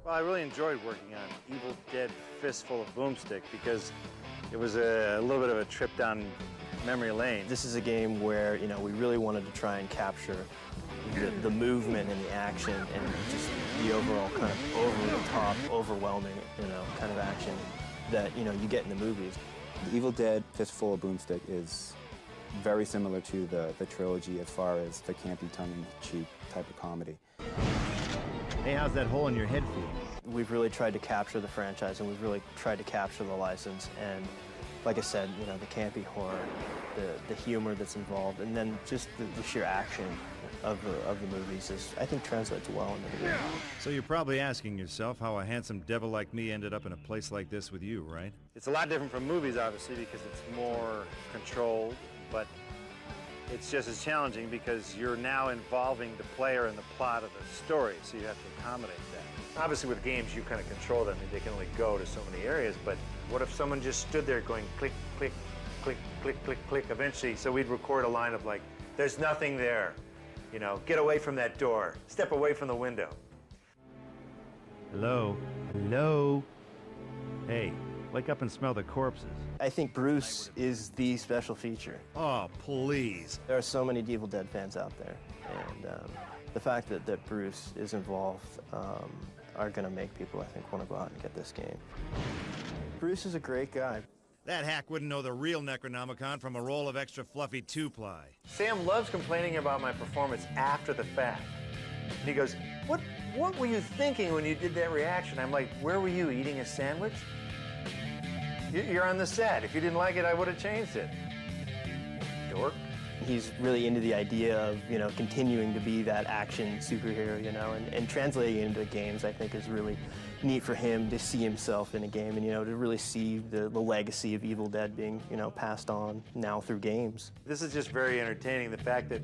Well, I really enjoyed working on Evil Dead Fistful of Boomstick because it was a little bit of a trip down memory lane. This is a game where, you know, we really wanted to try and capture the movement and the action and just the overall kind of over-the-top, overwhelming, you know, kind of action that, you know, you get in the movies. The Evil Dead Fistful of Boomstick is very similar to the trilogy as far as the campy, tongue-in-cheek type of comedy. Hey, how's that hole in your head feel? We've really tried to capture the franchise, and we've really tried to capture the license. And like I said, you know, the campy horror, the humor that's involved, and then just the sheer action of the movies is, I think, translates well into the game. So you're probably asking yourself how a handsome devil like me ended up in a place like this with you, right? It's a lot different from movies, obviously, because it's more controlled, but it's just as challenging because you're now involving the player in the plot of the story, so you have to accommodate that. Obviously, with games, you kind of control them, and they can only go to so many areas, but what if someone just stood there going click, click, click, click, click, click, eventually, so we'd record a line of like, there's nothing there, you know, get away from that door, step away from the window. Hello? Hello? Hey, wake up and smell the corpses. I think Bruce is the special feature. Oh, please. There are so many Evil Dead fans out there, and the fact that Bruce is involved are going to make people, I think, want to go out and get this game. Bruce is a great guy. That hack wouldn't know the real Necronomicon from a roll of extra fluffy 2-ply. Sam loves complaining about my performance after the fact. And he goes, what were you thinking when you did that reaction? I'm like, where were you, eating a sandwich? You're on the set. If you didn't like it, I would have changed it. Dork. He's really into the idea of, you know, continuing to be that action superhero, you know, and translating it into games, I think, is really neat for him to see himself in a game and, you know, to really see the legacy of Evil Dead being, you know, passed on now through games. This is just very entertaining, the fact that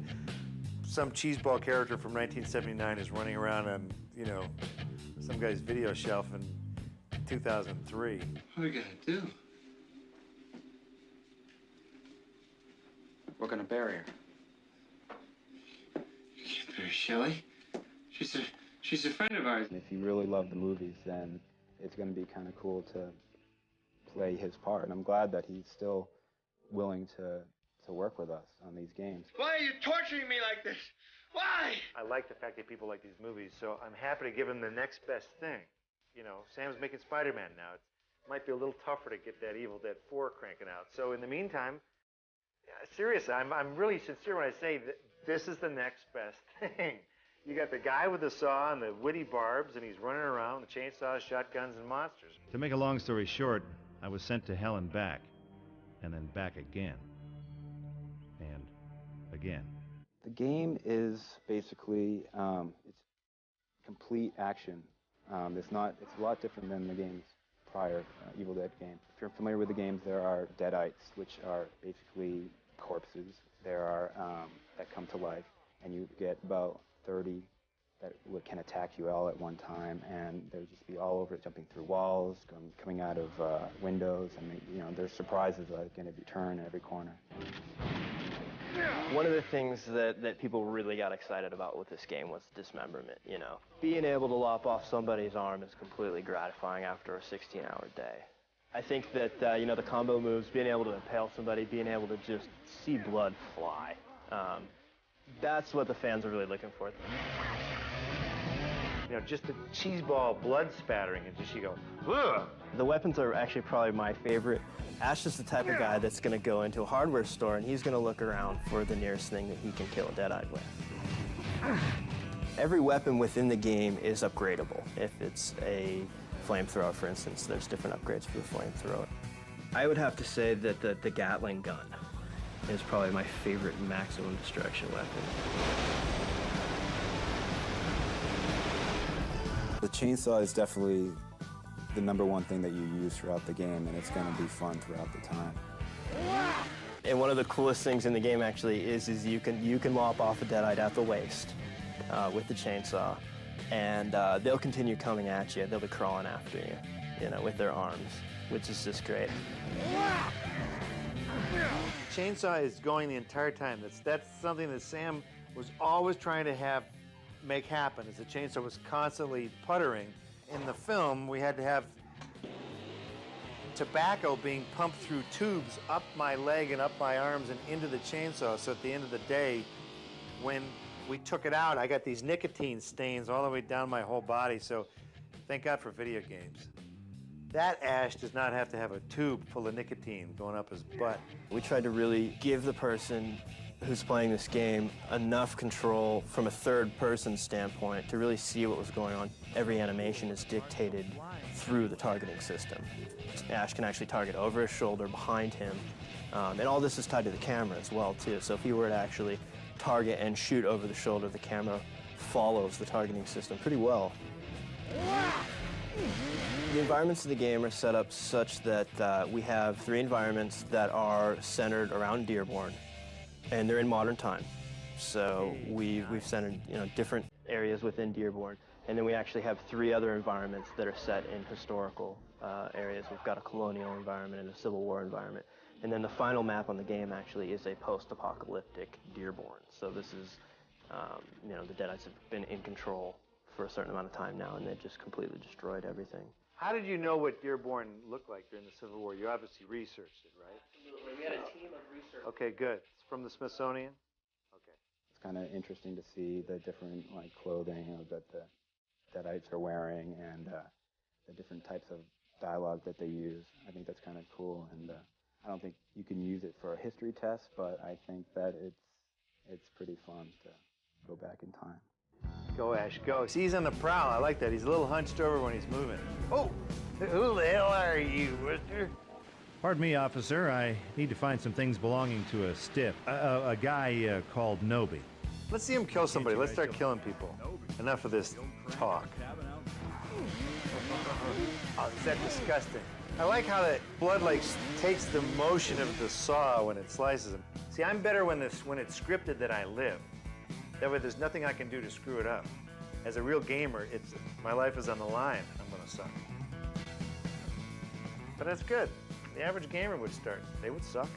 some cheeseball character from 1979 is running around on, you know, some guy's video shelf in 2003. What are we gonna do? We're gonna bury her. You can't bury Shelley. She's a friend of ours. And if you really love the movies, then it's going to be kind of cool to play his part. And I'm glad that he's still willing to work with us on these games. Why are you torturing me like this? Why? I like the fact that people like these movies, so I'm happy to give him the next best thing. You know, Sam's making Spider-Man now. It might be a little tougher to get that Evil Dead 4 cranking out. So in the meantime, seriously, I'm really sincere when I say that this is the next best thing. You got the guy with the saw and the witty barbs, and he's running around with chainsaws, shotguns, and monsters. To make a long story short, I was sent to hell and back then back again. And again. The game is basically, it's complete action. It's a lot different than the games prior, Evil Dead game. If you're familiar with the games, there are deadites, which are basically corpses. There are that come to life, and you get about 30 that can attack you all at one time, and they'll just be all over, jumping through walls, coming out of windows, and you know, there's surprises like in every turn, every corner. One of the things that people really got excited about with this game was dismemberment, you know. Being able to lop off somebody's arm is completely gratifying after a 16-hour day. I think that, you know, the combo moves, being able to impale somebody, being able to just see blood fly, that's what the fans are really looking for. You know, just the cheeseball blood spattering, and just you go, ugh! The weapons are actually probably my favorite. Ash is the type of guy that's going to go into a hardware store and he's going to look around for the nearest thing that he can kill a deadite with. Every weapon within the game is upgradable. If it's a flamethrower, for instance, there's different upgrades for the flamethrower. I would have to say that the Gatling gun is probably my favorite maximum destruction weapon. The chainsaw is definitely the #1 thing that you use throughout the game, and it's going to be fun throughout the time. And one of the coolest things in the game actually is you can lop off a deadite at the waist with the chainsaw, and they'll continue coming at you. They'll be crawling after you, you know, with their arms, which is just great. Chainsaw is going the entire time. That's something that Sam was always trying to make happen, is the chainsaw was constantly puttering, in the film, we had to have tobacco being pumped through tubes up my leg and up my arms and into the chainsaw. So at the end of the day, when we took it out, I got these nicotine stains all the way down my whole body. So thank God for video games. That Ash does not have to have a tube full of nicotine going up his butt. We tried to really give the person who's playing this game enough control from a third-person standpoint to really see what was going on. Every animation is dictated through the targeting system. Ash can actually target over his shoulder, behind him, and all this is tied to the camera as well, too. So if he were to actually target and shoot over the shoulder, the camera follows the targeting system pretty well. The environments of the game are set up such that we have 3 environments that are centered around Dearborn, and they're in modern time. So we've centered, different areas within Dearborn, and then we actually have 3 other environments that are set in historical areas. We've got a colonial environment and a Civil War environment. And then the final map on the game actually is a post-apocalyptic Dearborn. So this is, the deadites have been in control for a certain amount of time now, and they've just completely destroyed everything. How did you know what Dearborn looked like during the Civil War? You obviously researched it, right? Absolutely. We had a team of researchers. Okay, good. It's from the Smithsonian? Okay. It's kind of interesting to see the different clothing that the deadites are wearing and the different types of dialogue that they use. I think that's kind of cool, and I don't think you can use it for a history test, but I think that it's pretty fun to go back in time. Go, Ash, go. See, he's on the prowl. I like that. He's a little hunched over when he's moving. Oh, who the hell are you, mister? Pardon me, officer. I need to find some things belonging to a stiff. A guy called Nobi. Let's see him kill somebody. Let's start killing people. Enough of this talk. Oh, is that disgusting? I like how that blood takes the motion of the saw when it slices them. See, I'm better when it's scripted that I live. That way there's nothing I can do to screw it up. As a real gamer, my life is on the line. I'm gonna suck. But that's good. The average gamer would start. They would suck.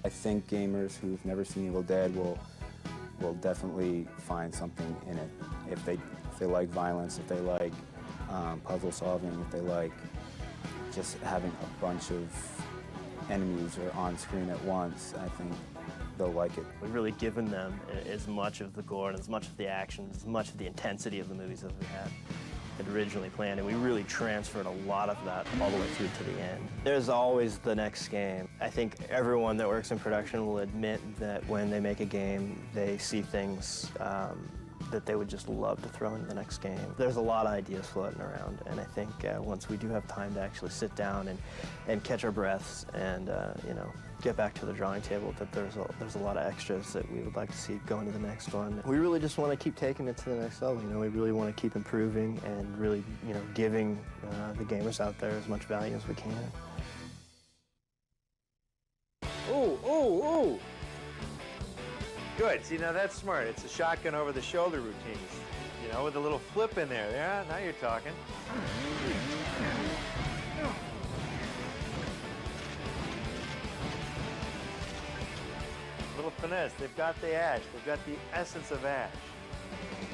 I think gamers who've never seen Evil Dead will definitely find something in it. If they like violence, if they like puzzle solving, if they like just having a bunch of enemies or on screen at once, I think they'll like it. We've really given them as much of the gore and as much of the action, as much of the intensity of the movies as we had originally planned, and we really transferred a lot of that all the way through to the end. There's always the next game. I think everyone that works in production will admit that when they make a game, they see things that they would just love to throw into the next game. There's a lot of ideas floating around, and I think once we do have time to actually sit down and catch our breaths and get back to the drawing table, that there's a lot of extras that we would like to see go into the next one. We really just want to keep taking it to the next level. We really want to keep improving and really giving the gamers out there as much value as we can. Oh! Good. See, now that's smart. It's a shotgun over the shoulder routine. With a little flip in there. Yeah, now you're talking. Little finesse. They've got the Ash. They've got the essence of Ash.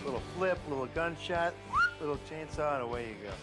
Little flip, little gunshot, little chainsaw, and away you go.